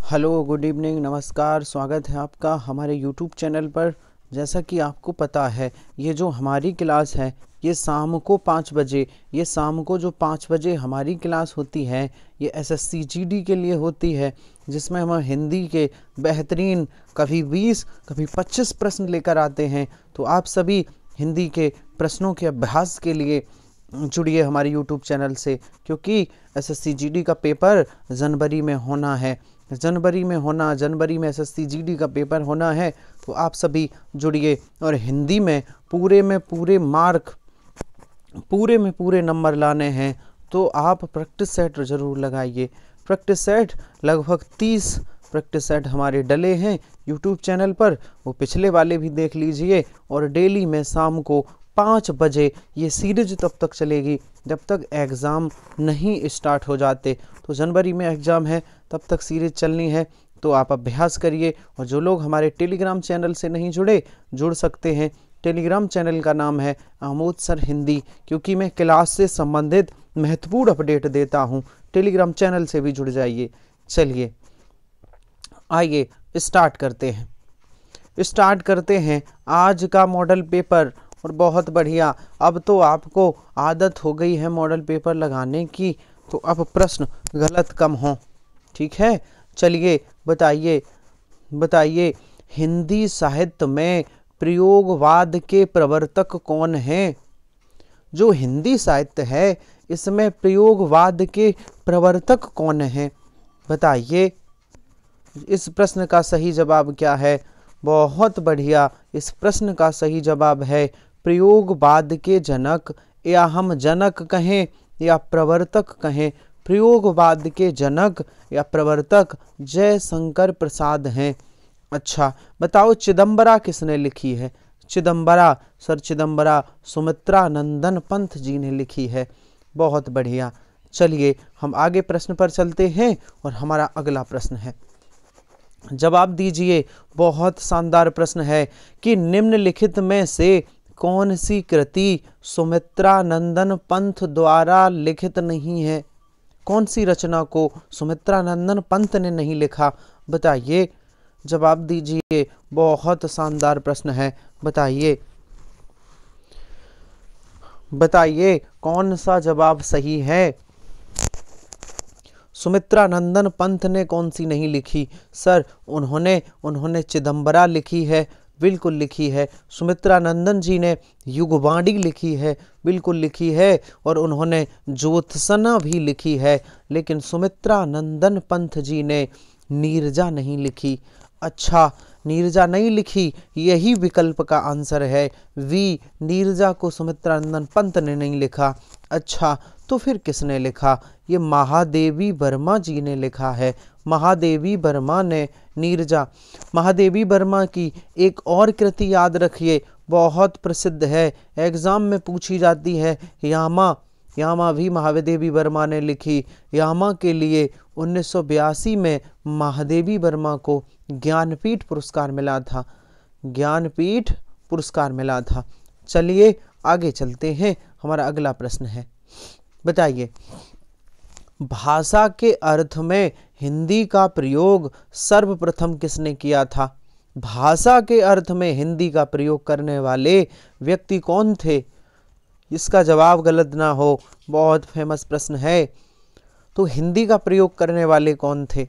Hello, good evening, नमस्कार। स्वागत है आपका हमारे यूट्यूब चैनल पर। जैसा कि आपको पता है, ये जो हमारी क्लास है ये शाम को 5 बजे जो 5 बजे हमारी क्लास होती है ये एसएससी जीडी के लिए होती है, जिसमें हम हिंदी के बेहतरीन कभी 20 कभी 25 प्रश्न लेकर आते हैं। तो आप सभी हिंदी के प्रश्नों के अभ्यास के लिए जुड़िए हमारे यूट्यूब चैनल से, क्योंकि एसएससी जीडी का पेपर जनवरी में होना है। जनवरी में एसएससी जीडी का पेपर होना है, तो आप सभी जुड़िए। और हिंदी में पूरे मार्क, पूरे नंबर लाने हैं तो आप प्रैक्टिस सेट ज़रूर लगाइए। प्रैक्टिस सेट लगभग 30 प्रैक्टिस सेट हमारे डले हैं यूट्यूब चैनल पर, वो पिछले वाले भी देख लीजिए। और डेली में शाम को 5 बजे ये सीरीज तब तक चलेगी जब तक एग्ज़ाम नहीं स्टार्ट हो जाते। तो जनवरी में एग्ज़ाम है, तब तक सीरीज चलनी है, तो आप अभ्यास करिए। और जो लोग हमारे टेलीग्राम चैनल से नहीं जुड़ सकते हैं। टेलीग्राम चैनल का नाम है आमोद सर हिंदी, क्योंकि मैं क्लास से संबंधित महत्वपूर्ण अपडेट देता हूं। टेलीग्राम चैनल से भी जुड़ जाइए। चलिए आइए स्टार्ट करते हैं आज का मॉडल पेपर। और बहुत बढ़िया, अब तो आपको आदत हो गई है मॉडल पेपर लगाने की, तो अब प्रश्न गलत कम हो। ठीक है, चलिए बताइए हिंदी साहित्य में प्रयोगवाद के प्रवर्तक कौन हैं? जो हिंदी साहित्य है इसमें प्रयोगवाद के प्रवर्तक कौन हैं? बताइए। इस प्रश्न का सही जवाब क्या है? बहुत बढ़िया, इस प्रश्न का सही जवाब है प्रयोगवाद के जनक, या हम जनक कहें या प्रवर्तक कहें, प्रयोगवाद के जनक या प्रवर्तक जयशंकर प्रसाद हैं। अच्छा बताओ, चिदंबरा किसने लिखी है? चिदंबरा सुमित्रा नंदन पंत जी ने लिखी है। बहुत बढ़िया। चलिए हम आगे प्रश्न पर चलते हैं और हमारा अगला प्रश्न है, जवाब दीजिए। बहुत शानदार प्रश्न है कि निम्नलिखित में से कौन सी कृति सुमित्रा नंदन पंत द्वारा लिखित नहीं है? कौन सी रचना को सुमित्रा नंदन पंत ने नहीं लिखा? बताइए, जवाब दीजिए। बहुत शानदार प्रश्न है, बताइए कौन सा जवाब सही है? सुमित्रा नंदन पंत ने कौन सी नहीं लिखी? सर उन्होंने चिदंबरा लिखी है, बिल्कुल लिखी है। सुमित्रा नंदन जी ने युगवाणी लिखी है, बिल्कुल लिखी है। और उन्होंने ज्योत्सना भी लिखी है, लेकिन सुमित्रा नंदन पंत जी ने नीरजा नहीं लिखी। अच्छा, नीरजा नहीं लिखी, यही विकल्प का आंसर है वी। नीरजा को सुमित्रा नंदन पंत ने नहीं लिखा। अच्छा, तो फिर किसने लिखा? ये महादेवी वर्मा जी ने लिखा है। महादेवी वर्मा ने महादेवी वर्मा की एक और कृति याद रखिए, बहुत प्रसिद्ध है, एग्जाम में पूछी जाती है। यामा भी महादेवी वर्मा ने लिखी। यामा के लिए 1982 में महादेवी वर्मा को ज्ञानपीठ पुरस्कार मिला था। चलिए आगे चलते हैं, हमारा अगला प्रश्न है, बताइए भाषा के अर्थ में हिंदी का प्रयोग सर्वप्रथम किसने किया था? भाषा के अर्थ में हिंदी का प्रयोग करने वाले व्यक्ति कौन थे? इसका जवाब गलत ना हो, बहुत फेमस प्रश्न है। तो हिंदी का प्रयोग करने वाले कौन थे?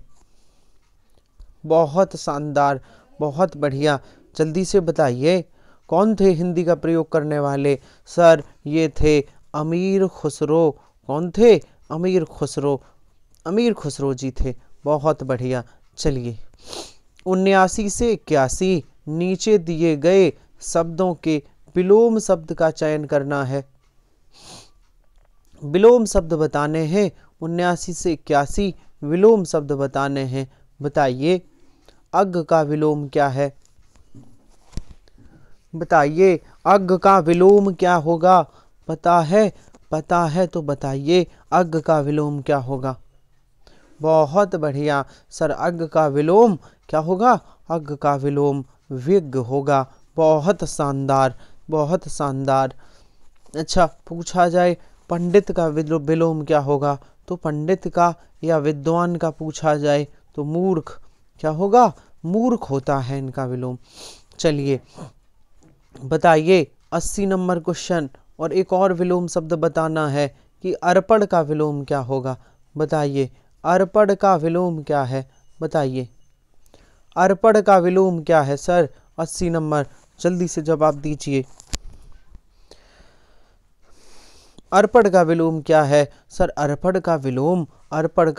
बहुत शानदार, बहुत बढ़िया, जल्दी से बताइए कौन थे हिंदी का प्रयोग करने वाले? सर ये थे अमीर खुसरो। कौन थे? अमीर खुसरो जी थे। बहुत बढ़िया। चलिए 79 से 81 नीचे दिए गए शब्दों के विलोम शब्द का चयन करना है। विलोम शब्द बताने हैं, 79 से 81 विलोम शब्द बताने हैं। बताइए अग्ग का विलोम क्या है? बताइए अग्ग का विलोम क्या होगा? पता है तो बताइए अग्ग का विलोम क्या होगा? बहुत बढ़िया सर, अग्ग का विलोम क्या होगा? अग्ग का विलोम विग होगा। बहुत शानदार, बहुत शानदार। अच्छा पूछा जाए पंडित का विलोम क्या होगा? तो पंडित का या विद्वान का पूछा जाए तो मूर्ख। क्या होगा, मूर्ख होता है इनका विलोम। चलिए बताइए 80 नंबर क्वेश्चन, और एक और विलोम शब्द बताना है कि अर्पण का विलोम क्या होगा। बताइए अर्पण का विलोम क्या है, बताइए अर्पण का विलोम क्या है सर। 80 नंबर, जल्दी से जवाब दीजिए। अर्पण का विलोम क्या है सर। अर्पण का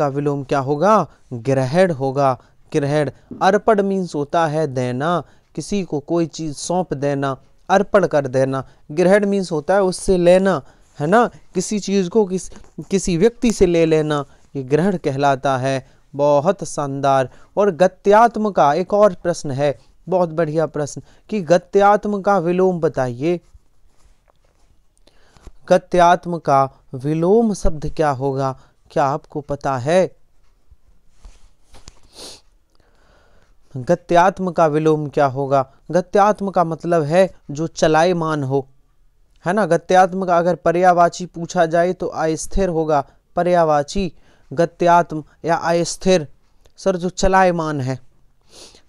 विलोम क्या होगा, ग्रहण होगा, ग्रहण। अर्पण मीन्स होता है देना, किसी को कोई चीज सौंप देना, अर्पण कर देना। ग्रहण मीन्स होता है उससे लेना, है ना, किसी चीज को किसी व्यक्ति से ले लेना, ये ग्रहण कहलाता है। बहुत शानदार। और गत्यात्म का एक और प्रश्न है, बहुत बढ़िया प्रश्न, कि गत्यात्म का विलोम बताइए। गत्यात्म का विलोम शब्द क्या होगा, क्या आपको पता है। गत्यात्म का विलोम क्या होगा। गत्यात्म का मतलब है जो चलायमान हो, है ना। गत्यात्म का अगर पर्यायवाची पूछा जाए तो अस्थिर होगा, पर्यायवाची गत्यात्म या अस्थिर, सर जो चलायमान है।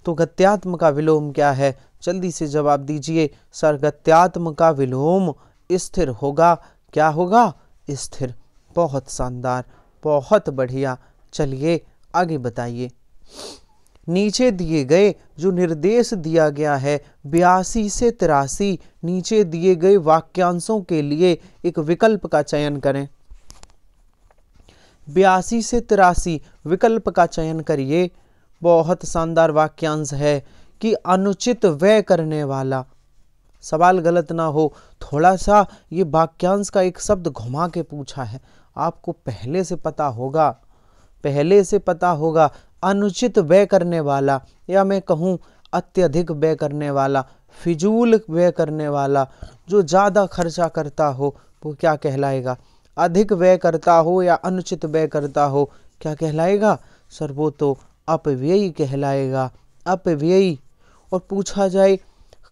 तो गत्यात्म का विलोम क्या है, जल्दी से जवाब दीजिए सर। गत्यात्म का विलोम स्थिर होगा, क्या होगा, स्थिर। बहुत शानदार, बहुत बढ़िया। चलिए आगे बताइए। नीचे दिए गए जो निर्देश दिया गया है 82 से 83, नीचे दिए गए वाक्यांशों के लिए एक विकल्प का चयन करें। 82 से 83 विकल्प का चयन करिए। बहुत शानदार वाक्यांश है कि अनुचित व्यय करने वाला। सवाल गलत ना हो, थोड़ा सा ये वाक्यांश का एक शब्द घुमा के पूछा है, आपको पहले से पता होगा, पहले से पता होगा। अनुचित व्यय करने वाला, या मैं कहूँ अत्यधिक व्यय करने वाला, फिजूल व्यय करने वाला, जो ज़्यादा खर्चा करता हो वो क्या कहलाएगा। अधिक व्यय करता हो या अनुचित व्यय करता हो, क्या कहलाएगा सर, वो तो अपव्ययी कहलाएगा, अपव्ययी। और पूछा जाए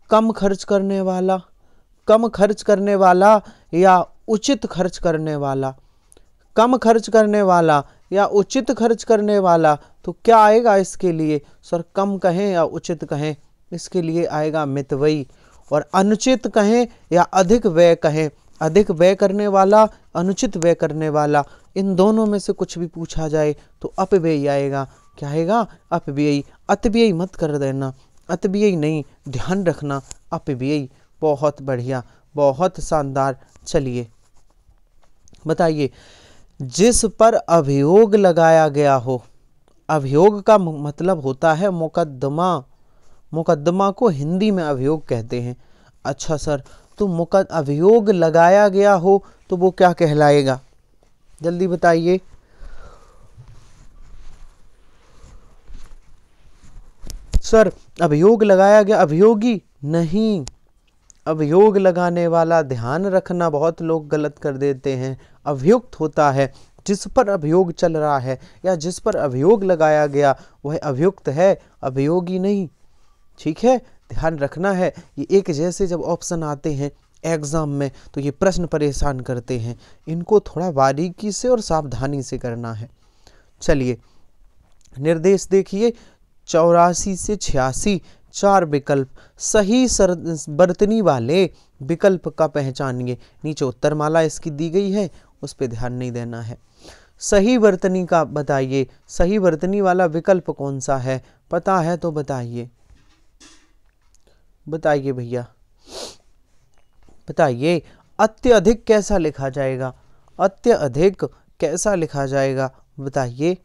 कम खर्च करने वाला, कम खर्च करने वाला या उचित खर्च करने वाला, कम खर्च करने वाला या उचित खर्च करने वाला, तो क्या आएगा इसके लिए सर। कम कहें या उचित कहें, इसके लिए आएगा मितव्ययी। और अनुचित कहें या अधिक व्यय कहें, अधिक व्यय करने वाला, अनुचित व्यय करने वाला, इन दोनों में से कुछ भी पूछा जाए तो अपव्ययी आएगा। क्या आएगा, अपव्ययी। अतिव्ययी मत कर देना, अतिव्ययी नहीं, ध्यान रखना, अपव्ययी। बहुत बढ़िया, बहुत शानदार। चलिए बताइए जिस पर अभियोग लगाया गया हो। अभियोग का मतलब होता है मुकद्दमा, मुकद्दमा को हिंदी में अभियोग कहते हैं। अच्छा सर, तो अभियोग लगाया गया हो तो वो क्या कहलाएगा, जल्दी बताइए। सर अभियोग लगाया गया, अभियोगी नहीं, अभियोग लगाने वाला, ध्यान रखना, बहुत लोग गलत कर देते हैं। अभियुक्त होता है, जिस पर अभियोग चल रहा है या जिस पर अभियोग लगाया गया वह अभियुक्त है, अभियोगी नहीं। ठीक है, ध्यान रखना है। ये एक जैसे जब ऑप्शन आते हैं एग्जाम में तो ये प्रश्न परेशान करते हैं, इनको थोड़ा बारीकी से और सावधानी से करना है। चलिए निर्देश देखिए 84 से 86, 4 विकल्प, सही वर्तनी वाले विकल्प का पहचानिए। नीचे उत्तरमाला इसकी दी गई है, उस पर ध्यान नहीं देना है। सही वर्तनी का बताइए, सही वर्तनी वाला विकल्प कौन सा है, पता है तो बताइए, बताइए भैया बताइए। अत्यधिक कैसा लिखा जाएगा, अत्यधिक कैसा लिखा जाएगा, बताइए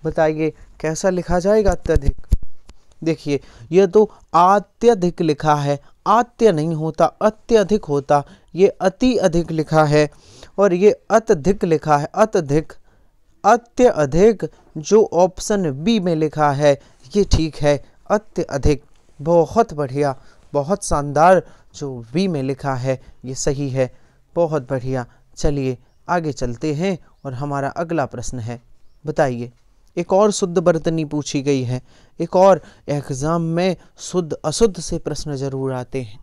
बताइए कैसा लिखा जाएगा अत्यधिक। देखिए ये तो अत्यधिक लिखा है, आत्य नहीं होता, अत्यधिक होता। ये अति अधिक लिखा है और ये अत्यधिक लिखा है, अत्यधिक। अत्यधिक जो ऑप्शन बी में लिखा है ये ठीक है, अत्यधिक। बहुत बढ़िया, बहुत शानदार, जो बी में लिखा है ये सही है, बहुत बढ़िया। चलिए आगे चलते हैं और हमारा अगला प्रश्न है, बताइए। एक और शुद्ध वर्तनी पूछी गई है, एक और एग्जाम में शुद्ध अशुद्ध से प्रश्न जरूर आते हैं।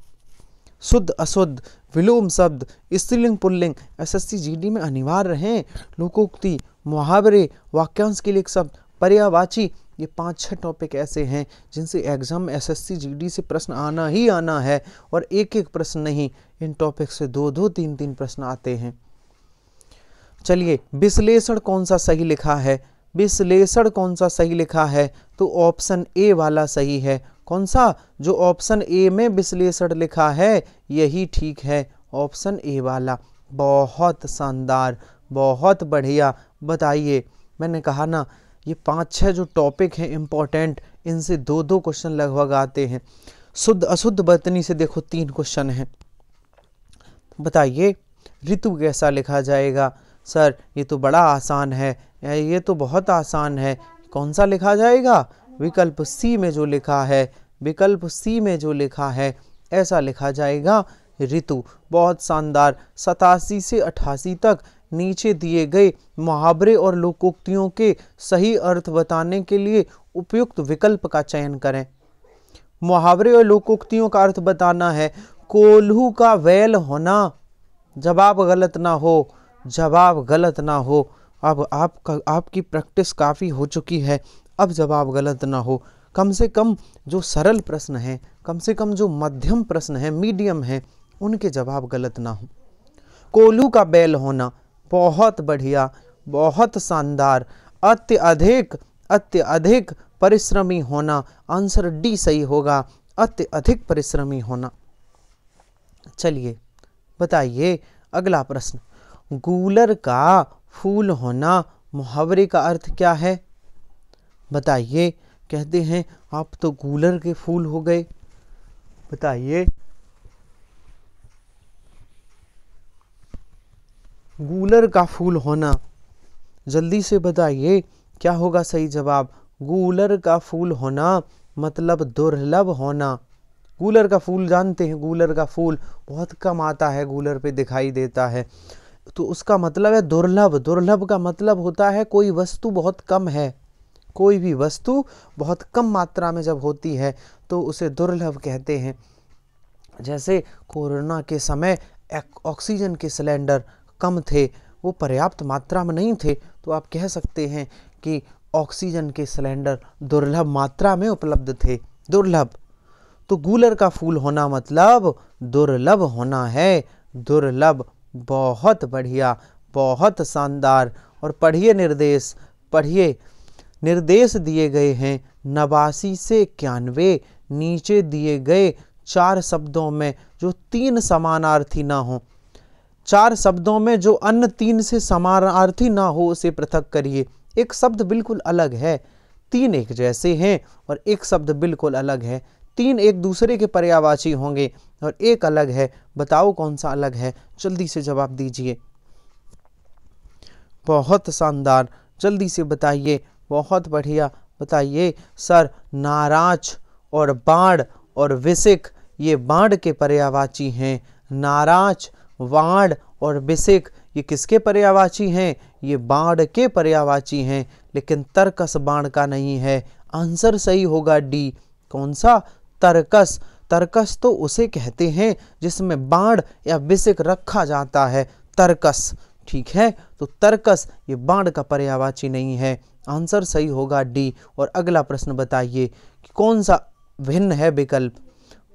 शुद्ध अशुद्ध, विलोम शब्द, स्त्रीलिंग पुल्लिंग, एसएससी जीडी में अनिवार्य हैं। लोकोक्ति, मुहावरे, वाक्यांश के लिए एक शब्द, पर्यायवाची, ये 5-6 टॉपिक ऐसे हैं जिनसे एग्जाम एसएससी जीडी से प्रश्न आना ही आना है, और एक एक प्रश्न नहीं, इन टॉपिक से 2-2 3-3 प्रश्न आते हैं। चलिए, विश्लेषण कौन सा सही लिखा है? विश्लेषण कौन सा सही लिखा है? तो ऑप्शन ए वाला सही है। कौन सा? जो ऑप्शन ए में विश्लेषण लिखा है यही ठीक है, ऑप्शन ए वाला। बहुत शानदार, बहुत बढ़िया। बताइए, मैंने कहा ना ये 5-6 जो टॉपिक हैं इम्पोर्टेंट, इनसे 2-2 क्वेश्चन लगभग आते हैं। शुद्ध अशुद्ध वर्तनी से देखो 3 क्वेश्चन हैं। बताइए ऋतु कैसा लिखा जाएगा? सर ये तो बड़ा आसान है, ये तो बहुत आसान है। कौन सा लिखा जाएगा? विकल्प सी में जो लिखा है, विकल्प सी में जो लिखा है ऐसा लिखा जाएगा ऋतु। बहुत शानदार। 87 से 88 तक नीचे दिए गए मुहावरे और लोकोक्तियों के सही अर्थ बताने के लिए उपयुक्त विकल्प का चयन करें। मुहावरे और लोकोक्तियों का अर्थ बताना है। कोल्हू का बैल होना, जवाब गलत ना हो, जवाब गलत ना हो। अब आपकी प्रैक्टिस काफ़ी हो चुकी है, अब जवाब गलत ना हो। कम से कम जो सरल प्रश्न हैं, कम से कम जो मध्यम प्रश्न हैं, मीडियम हैं, उनके जवाब गलत ना हो। कोल्हू का बैल होना, बहुत बढ़िया, बहुत शानदार। अत्यधिक परिश्रमी होना, आंसर डी सही होगा, अत्यधिक परिश्रमी होना। चलिए बताइए अगला प्रश्न। गूलर का फूल होना, मुहावरे का अर्थ क्या है? बताइए। कहते हैं आप तो गूलर के फूल हो गए। बताइए गूलर का फूल होना, जल्दी से बताइए क्या होगा सही जवाब? गूलर का फूल होना मतलब दुर्लभ होना। गूलर का फूल जानते हैं, गूलर का फूल बहुत कम आता है, गूलर पे दिखाई देता है, तो उसका मतलब है दुर्लभ। दुर्लभ का मतलब होता है कोई वस्तु बहुत कम है, कोई भी वस्तु बहुत कम मात्रा में जब होती है तो उसे दुर्लभ कहते हैं। जैसे कोरोना के समय ऑक्सीजन के सिलेंडर कम थे, वो पर्याप्त मात्रा में नहीं थे, तो आप कह सकते हैं कि ऑक्सीजन के सिलेंडर दुर्लभ मात्रा में उपलब्ध थे, दुर्लभ। तो गूलर का फूल होना मतलब दुर्लभ होना है, दुर्लभ। बहुत बढ़िया, बहुत शानदार। और पढ़िए निर्देश, पढ़िए। निर्देश दिए गए हैं 89 से 91, नीचे दिए गए 4 शब्दों में जो 3 समानार्थी ना हो, 4 शब्दों में जो अन्य 3 से समानार्थी ना हो उसे पृथक करिए। एक शब्द बिल्कुल अलग है, 3 एक जैसे हैं, और एक शब्द बिल्कुल अलग है। 3 एक दूसरे के पर्यायवाची होंगे और एक अलग है। बताओ कौन सा अलग है? जल्दी से जवाब दीजिए। बहुत शानदार, जल्दी से बताइए। बहुत बढ़िया, बताइए। सर नाराज और बाढ़ और विसिक, ये बाढ़ के पर्यायवाची हैं। नाराज, बाढ़ और विसिक ये किसके पर्यायवाची हैं? ये बाढ़ के पर्यायवाची हैं, लेकिन तर्कस बाढ़ का नहीं है। आंसर सही होगा डी। कौन सा? तर्कस। तर्कस तो उसे कहते हैं जिसमें बाढ़ या विसिक रखा जाता है, तर्कस। ठीक है, तो तर्कस ये बाढ़ का पर्यायवाची नहीं है। आंसर सही होगा डी। और अगला प्रश्न बताइए कि कौन सा भिन्न है विकल्प?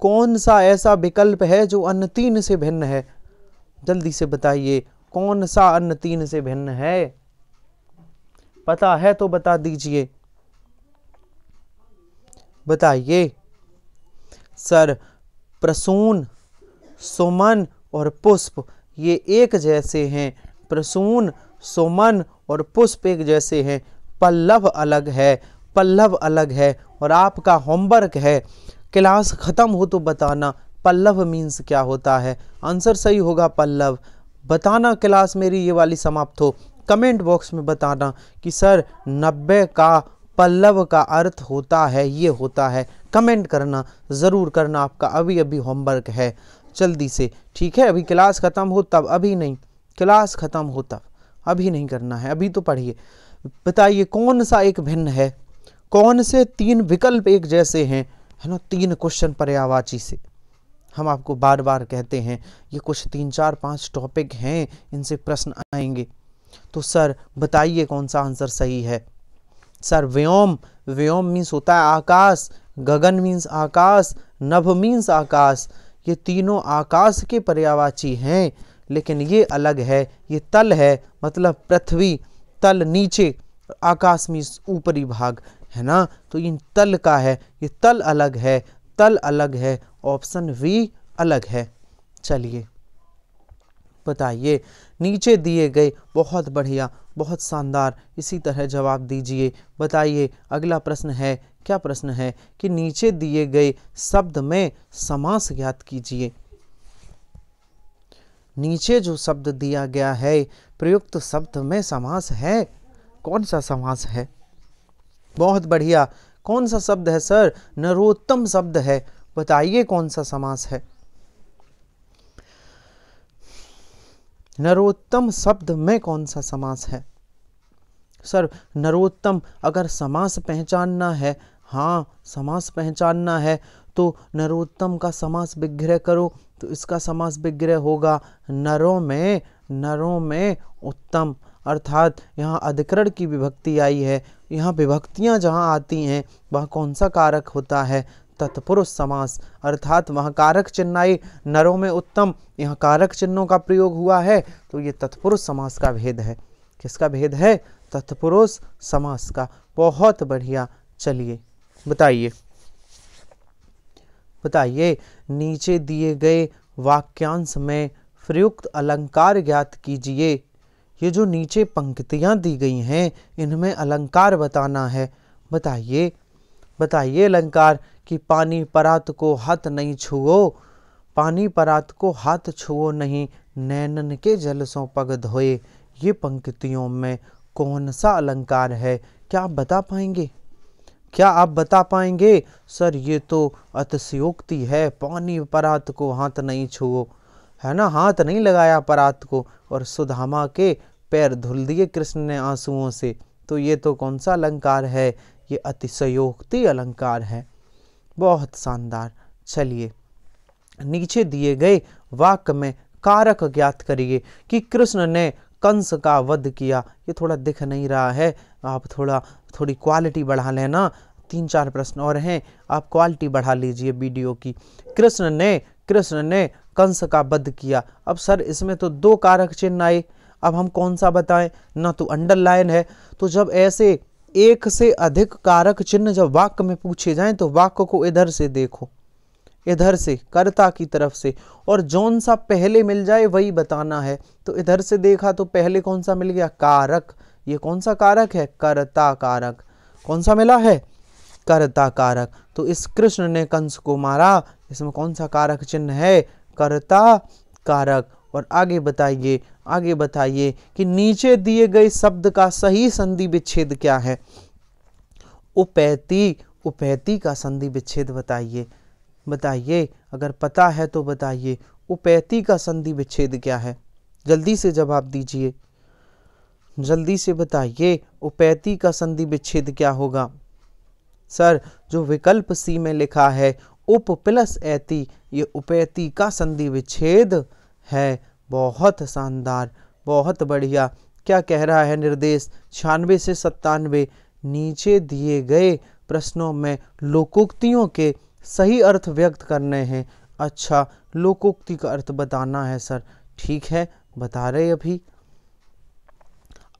कौन सा ऐसा विकल्प है जो अन्य 3 से भिन्न है? जल्दी से बताइए, कौन सा अन्य 3 से भिन्न है? पता है तो बता दीजिए, बताइए। सर प्रसून, सुमन और पुष्प ये एक जैसे हैं। प्रसून, सुमन और पुष्प एक जैसे हैं। पल्लव अलग है, पल्लव अलग है। और आपका होमवर्क है, क्लास खत्म हो तो बताना पल्लव मीन्स क्या होता है। आंसर सही होगा पल्लव। बताना क्लास मेरी ये वाली समाप्त हो, कमेंट बॉक्स में बताना कि सर 90 का पल्लव का अर्थ होता है, ये होता है। कमेंट करना, ज़रूर करना, आपका अभी अभी होमवर्क है, जल्दी से। ठीक है, अभी क्लास ख़त्म हो तब, अभी नहीं, क्लास ख़त्म हो तब, अभी नहीं करना है, अभी तो पढ़िए। बताइए कौन सा एक भिन्न है? कौन से 3 विकल्प एक जैसे हैं? है ना, 3 क्वेश्चन पर्यायवाची से हम आपको बार बार कहते हैं। ये कुछ 3, 4, 5 टॉपिक हैं, इनसे प्रश्न आएंगे। तो सर बताइए कौन सा आंसर सही है? सर व्योम, व्योम मीन्स होता है आकाश, गगन मीन्स आकाश, नभ मीन्स आकाश। ये तीनों आकाश के पर्यायवाची हैं, लेकिन ये अलग है। ये तल है मतलब पृथ्वी, तल नीचे, आकाश मीन्स ऊपरी भाग, है ना। तो इन तल का है, ये तल अलग है, तल अलग है, ऑप्शन वी अलग है। चलिए बताइए, नीचे दिए गए, बहुत बढ़िया, बहुत शानदार, इसी तरह जवाब दीजिए। बताइए अगला प्रश्न है, क्या प्रश्न है कि नीचे दिए गए शब्द में समास ज्ञात कीजिए। नीचे जो शब्द दिया गया है प्रयुक्त शब्द में समास है, कौन सा समास है? बहुत बढ़िया, कौन सा शब्द है सर? नरोत्तम शब्द है। बताइए कौन सा समास है? नरोत्तम शब्द में कौन सा समास है? सर नरोत्तम, अगर समास पहचानना है, हाँ समास पहचानना है तो नरोत्तम का समास विग्रह करो, तो इसका समास विग्रह होगा नरों में, नरों में उत्तम। अर्थात यहाँ अधिकरण की विभक्ति आई है, यहाँ विभक्तियाँ जहाँ आती हैं वह कौन सा कारक होता है? तत्पुरुष समास। अर्थात वहाँ कारक चिन्ह आई, नरों में उत्तम, यहाँ कारक चिन्हों का प्रयोग हुआ है, तो ये तत्पुरुष समास का भेद है। किसका भेद है? तत्पुरुष समास का। बहुत बढ़िया। चलिए बताइए, बताइए नीचे दिए गए वाक्यांश में प्रयुक्त अलंकार ज्ञात कीजिए। ये जो नीचे पंक्तियां दी गई हैं इनमें अलंकार बताना है। बताइए, बताइए अलंकार कि पानी परात को हाथ नहीं छुओ, पानी परात को हाथ छुओ नहीं, नैनन के जल सो पग धोए। ये पंक्तियों में कौन सा अलंकार है? क्या आप बता पाएंगे? क्या आप बता पाएंगे? सर ये तो अतिशयोक्ति है, पानी परात को हाथ नहीं छुओ, है ना, हाथ नहीं लगाया परात को, और सुदामा के पैर धुल दिए कृष्ण ने आंसुओं से। तो ये तो कौन सा अलंकार है? ये अतिशयोक्ति अलंकार है। बहुत शानदार। चलिए नीचे दिए गए वाक्य में कारक ज्ञात करिए कि कृष्ण ने कंस का वध किया। ये थोड़ा दिख नहीं रहा है, आप थोड़ी क्वालिटी बढ़ा लेना। 3-4 प्रश्न और हैं, आप क्वालिटी बढ़ा लीजिए वीडियो की। कृष्ण ने कंस का वध किया। अब सर इसमें तो 2 कारक चिन्ह आए, अब हम कौन सा बताएं? ना तो अंडरलाइन है। तो जब ऐसे एक से अधिक कारक चिन्ह जब वाक्य में पूछे जाएं तो वाक्य को इधर से देखो, इधर से कर्ता की तरफ से, और जौन सा पहले मिल जाए वही बताना है। तो इधर से देखा तो पहले कौन सा मिल गया? कारक। ये कौन सा कारक है? कर्ता कारक। कौन सा मिला है? कर्ता कारक। तो इस कृष्ण ने कंस को मारा, इसमें कौन सा कारक चिन्ह है? कर्ता कारक। और आगे बताइए, आगे बताइए कि नीचे दिए गए शब्द का सही संधि विच्छेद क्या है? उपैती, उपैती का संधि विच्छेद बताइए। बताइए, अगर पता है तो बताइए, उपैती का संधि विच्छेद क्या है? जल्दी से जवाब दीजिए, जल्दी से बताइए, उपैती का संधि विच्छेद क्या होगा? सर जो विकल्प सी में लिखा है उप प्लस ऐती, ये उपैती का संधि विच्छेद है। बहुत शानदार, बहुत बढ़िया। क्या कह रहा है निर्देश? 96 से 97 नीचे दिए गए प्रश्नों में लोकोक्तियों के सही अर्थ व्यक्त करने हैं। अच्छा, लोकोक्ति का अर्थ बताना है सर, ठीक है बता रहे अभी।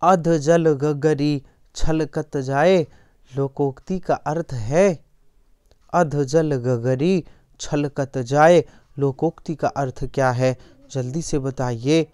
अध जल गगरी छलकत जाए, लोकोक्ति का अर्थ है अध जल गगरी छलकत जाए। लोकोक्ति का अर्थ क्या है? जल्दी से बताइए।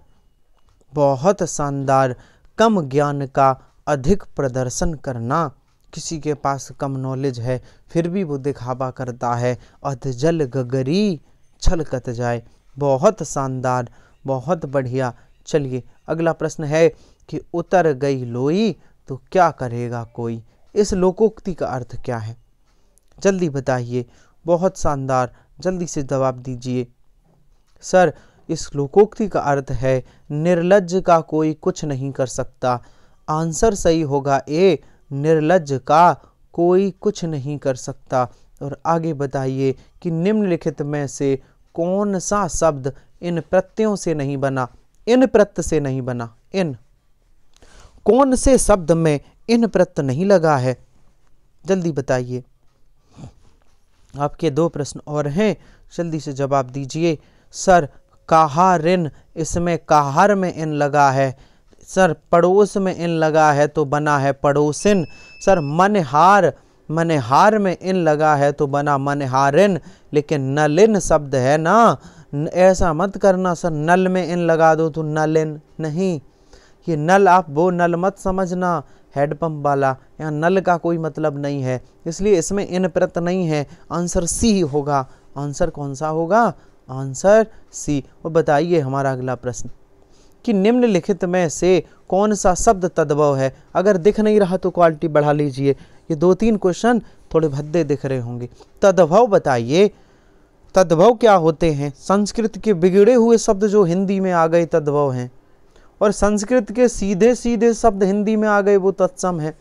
बहुत शानदार। कम ज्ञान का अधिक प्रदर्शन करना। किसी के पास कम नॉलेज है फिर भी वो दिखावा करता है, अध जल गगरी छलकत जाए। बहुत शानदार, बहुत बढ़िया। चलिए अगला प्रश्न है कि उतर गई लोई तो क्या करेगा कोई। इस लोकोक्ति का अर्थ क्या है? जल्दी बताइए। बहुत शानदार, जल्दी से जवाब दीजिए। सर इस लोकोक्ति का अर्थ है निर्लज्ज का कोई कुछ नहीं कर सकता। आंसर सही होगा ए, निर्लज्ज का कोई कुछ नहीं कर सकता। और आगे बताइए कि निम्नलिखित में से कौन सा शब्द इन प्रत्ययों से नहीं बना? इन प्रत्यय से नहीं बना। इन कौन से शब्द में इन प्रत्यय नहीं लगा है? जल्दी बताइए। आपके 2 प्रश्न और हैं, जल्दी से जवाब दीजिए। सर काहारिन, इसमें काहर में इन लगा है। सर पड़ोस में इन लगा है तो बना है पड़ोसिन। सर मनहार, मनहार में इन लगा है तो बना मनहारिन। लेकिन नलिन शब्द है ना, ऐसा मत करना सर नल में इन लगा दो तो नलिन नहीं। ये नल आप वो नल मत समझना हैंडपंप वाला, यहाँ नल का कोई मतलब नहीं है, इसलिए इसमें इन प्रत्यय नहीं है। आंसर सी होगा। आंसर कौन सा होगा? Answer C. और बताइए हमारा अगला प्रश्न कि निम्नलिखित में से कौन सा शब्द तद्भव है? अगर दिख नहीं रहा तो क्वालिटी बढ़ा लीजिए। ये 2-3 क्वेश्चन थोड़े भद्दे दिख रहे होंगे। तद्भव बताइए, तद्भव क्या होते हैं? संस्कृत के बिगड़े हुए शब्द जो हिंदी में आ गए तद्भव हैं, और संस्कृत के सीधे सीधे शब्द हिंदी में आ गए वो तत्सम है।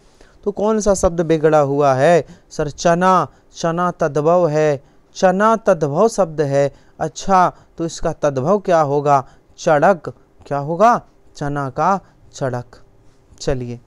तो कौन सा शब्द बिगड़ा हुआ है? सर चना, चना तद्भव है, चना तद्भव शब्द है। अच्छा, तो इसका तद्भव क्या होगा? चड़क। क्या होगा? चना का चड़क। चलिए,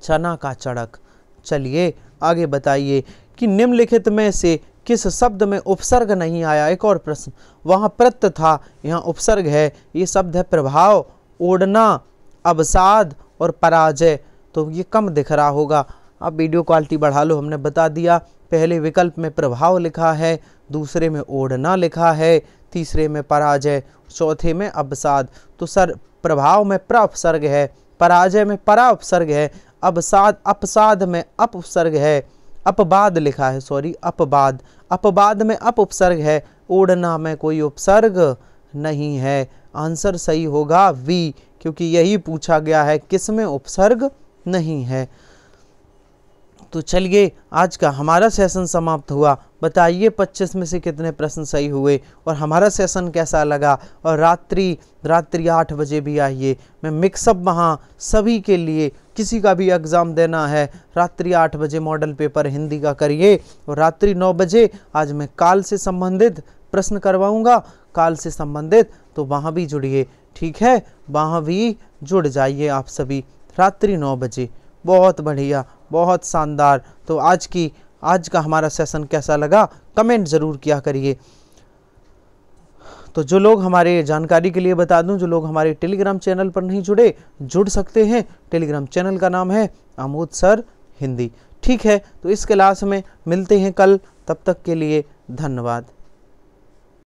चना का चड़क। चलिए आगे बताइए कि निम्नलिखित में से किस शब्द में उपसर्ग नहीं आया? एक और प्रश्न, वहाँ प्रत्यय था, यहाँ उपसर्ग है। ये शब्द है प्रभाव, ओढ़ना, अवसाद और पराजय। तो ये कम दिख रहा होगा, आप वीडियो क्वालिटी बढ़ा लो। हमने बता दिया, पहले विकल्प में प्रभाव लिखा है, दूसरे में ओढ़ना लिखा है, तीसरे में पराजय, चौथे में अवसाद। तो सर प्रभाव में प्र उपसर्ग है, पराजय में परा उपसर्ग है, अवसाद अपसाद में अप उपसर्ग है, अपवाद लिखा है, सॉरी अपवाद, अपवाद में अप उपसर्ग है, ओढ़ना में कोई उपसर्ग नहीं है। आंसर सही होगा वी, क्योंकि यही पूछा गया है किसमें उपसर्ग नहीं है। तो चलिए आज का हमारा सेशन समाप्त हुआ। बताइए 25 में से कितने प्रश्न सही हुए और हमारा सेशन कैसा लगा। और रात्रि 8 बजे भी आइए, मैं मिक्सअप वहाँ सभी के लिए, किसी का भी एग्ज़ाम देना है रात्रि 8 बजे मॉडल पेपर हिंदी का करिए। और रात्रि 9 बजे आज मैं काल से संबंधित प्रश्न करवाऊँगा, काल से संबंधित, तो वहाँ भी जुड़िए, ठीक है? वहाँ भी जुड़ जाइए आप सभी रात्रि 9 बजे। बहुत बढ़िया, बहुत शानदार। तो आज का हमारा सेशन कैसा लगा कमेंट ज़रूर किया करिए। तो जो लोग हमारे जानकारी के लिए बता दूं, जो लोग हमारे टेलीग्राम चैनल पर नहीं जुड़े, जुड़ सकते हैं। टेलीग्राम चैनल का नाम है आमोद सर हिंदी, ठीक है? तो इस क्लास में मिलते हैं कल, तब तक के लिए धन्यवाद।